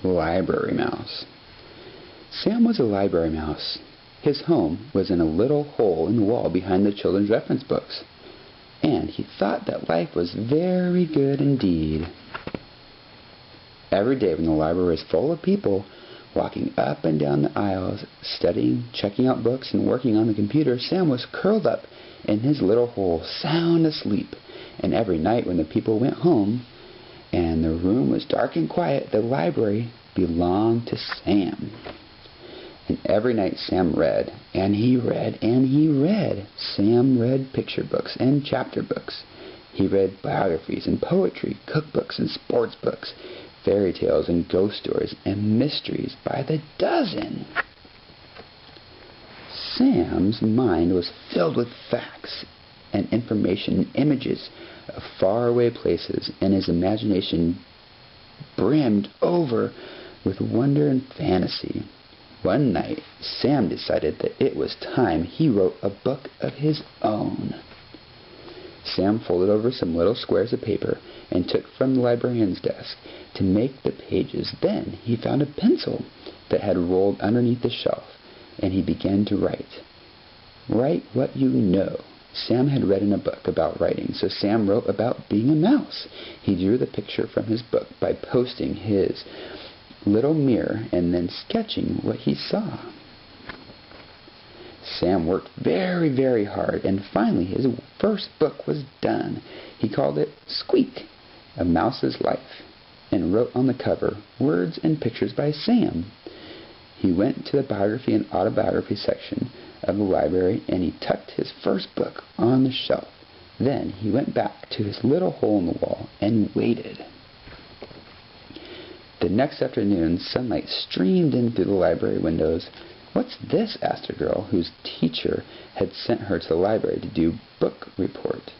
Library Mouse. Sam was a library mouse. His home was in a little hole in the wall behind the children's reference books, and he thought that life was very good indeed. Every day when the library was full of people, walking up and down the aisles, studying, checking out books, and working on the computer, Sam was curled up in his little hole, sound asleep. And every night when the people went home, and the room was dark and quiet, the library belonged to Sam. And every night Sam read, and he read, and he read. Sam read picture books and chapter books. He read biographies and poetry, cookbooks and sports books, fairy tales and ghost stories, and mysteries by the dozen. Sam's mind was filled with facts and information and images of faraway places, and his imagination brimmed over with wonder and fantasy. One night, Sam decided that it was time he wrote a book of his own. Sam folded over some little squares of paper and took from the librarian's desk to make the pages. Then he found a pencil that had rolled underneath the shelf, and he began to write. Write what you know. Sam had read in a book about writing, so Sam wrote about being a mouse. He drew the picture from his book by posting his little mirror and then sketching what he saw. Sam worked very, very hard, and finally his first book was done. He called it Squeak, A Mouse's Life, and wrote on the cover words and pictures by Sam. He went to the biography and autobiography section of the library, and he tucked his first book on the shelf. Then he went back to his little hole in the wall and waited. The next afternoon, sunlight streamed in through the library windows. "What's this?" asked a girl whose teacher had sent her to the library to do book report.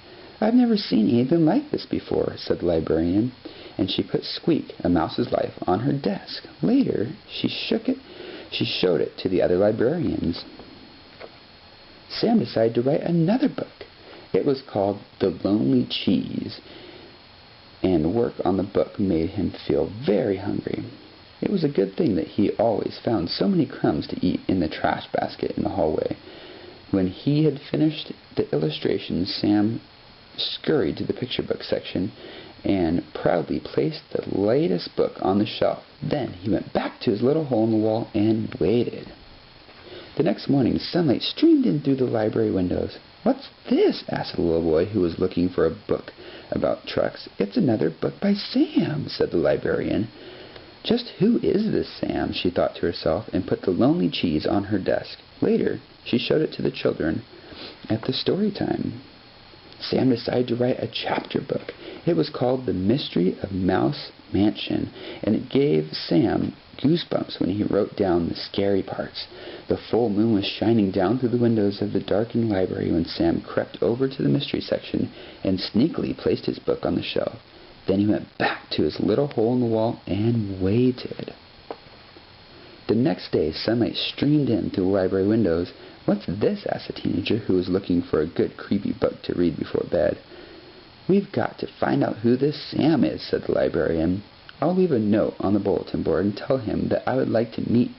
"I've never seen anything like this before," said the librarian, and she put Squeak, A Mouse's Life, on her desk. Later, she showed it to the other librarians. Sam decided to write another book. It was called The Lonely Cheese, and work on the book made him feel very hungry. It was a good thing that he always found so many crumbs to eat in the trash basket in the hallway. When he had finished the illustrations, Sam scurried to the picture book section and proudly placed the latest book on the shelf. Then he went back to his little hole in the wall and waited. The next morning, sunlight streamed in through the library windows. "What's this?" asked the little boy who was looking for a book about trucks. "It's another book by Sam," said the librarian. "Just who is this Sam?" she thought to herself, and put The Lonely Cheese on her desk. Later, she showed it to the children at the story time. Sam decided to write a chapter book. It was called The Mystery of Mouse Mansion, and it gave Sam goosebumps when he wrote down the scary parts. The full moon was shining down through the windows of the darkened library when Sam crept over to the mystery section and sneakily placed his book on the shelf. Then he went back to his little hole in the wall and waited. The next day, sunlight streamed in through the library windows. "What's this?" asked a teenager who was looking for a good creepy book to read before bed. "We've got to find out who this Sam is," said the librarian. "I'll leave a note on the bulletin board and tell him that I would like to meet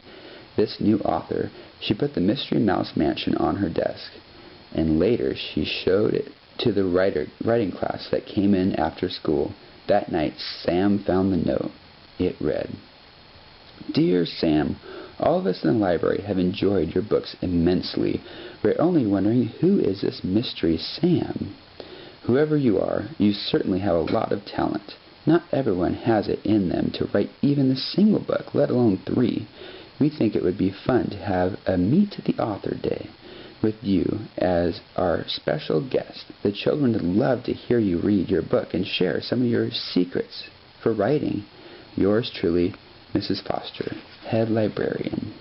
this new author." She put the Mystery Mouse Mansion on her desk, and later she showed it to the writing class that came in after school. That night, Sam found the note. It read, "Dear Sam, all of us in the library have enjoyed your books immensely. We're only wondering, who is this Mystery Sam? Whoever you are, you certainly have a lot of talent. Not everyone has it in them to write even a single book, let alone 3. We think it would be fun to have a Meet the Author Day with you as our special guest. The children would love to hear you read your book and share some of your secrets for writing. Yours truly, Mrs. Foster, Head Librarian."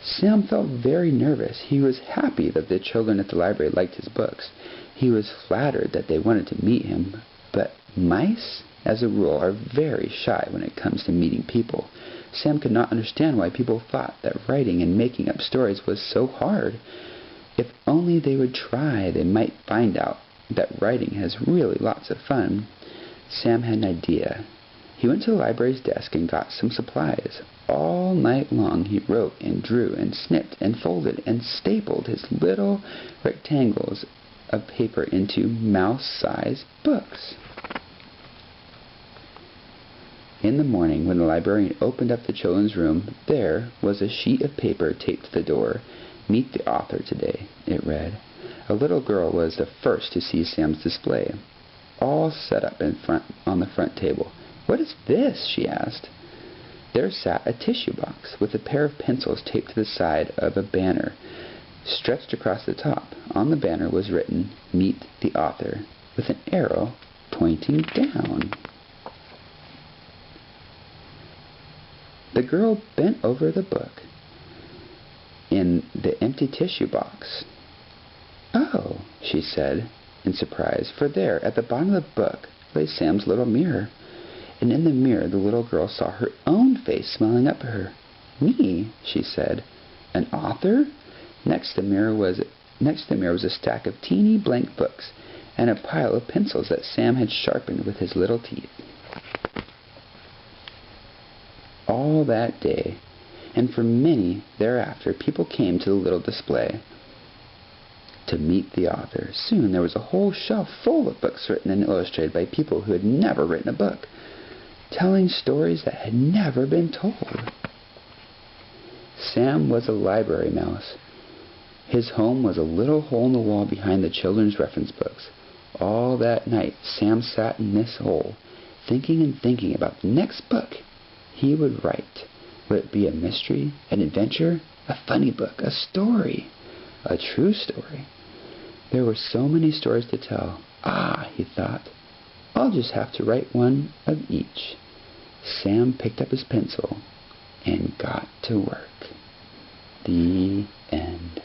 Sam felt very nervous. He was happy that the children at the library liked his books. He was flattered that they wanted to meet him. But mice, as a rule, are very shy when it comes to meeting people. Sam could not understand why people thought that writing and making up stories was so hard. If only they would try, they might find out that writing has really lots of fun. Sam had an idea. He went to the library's desk and got some supplies. All night long he wrote and drew and snipped and folded and stapled his little rectangles of paper into mouse-sized books. In the morning, when the librarian opened up the children's room, there was a sheet of paper taped to the door. "Meet the author today," it read. A little girl was the first to see Sam's display, all set up on the front table. "What is this?" she asked. There sat a tissue box with a pair of pencils taped to the side of a banner stretched across the top. On the banner was written, "Meet the author," with an arrow pointing down. The girl bent over the book in the empty tissue box. "Oh," she said in surprise, for there, at the bottom of the book, lay Sam's little mirror. And in the mirror the little girl saw her own face smiling up at her. "Me," she said. "An author?" Next to the mirror was a stack of teeny blank books and a pile of pencils that Sam had sharpened with his little teeth. All that day, and for many thereafter, people came to the little display to meet the author. Soon there was a whole shelf full of books written and illustrated by people who had never written a book, telling stories that had never been told. Sam was a library mouse. His home was a little hole in the wall behind the children's reference books. All that night Sam sat in this hole, thinking and thinking about the next book he would write. Would it be a mystery, an adventure, a funny book, a story, a true story? There were so many stories to tell. He thought, I'll just have to write one of each. Sam picked up his pencil and got to work. The end.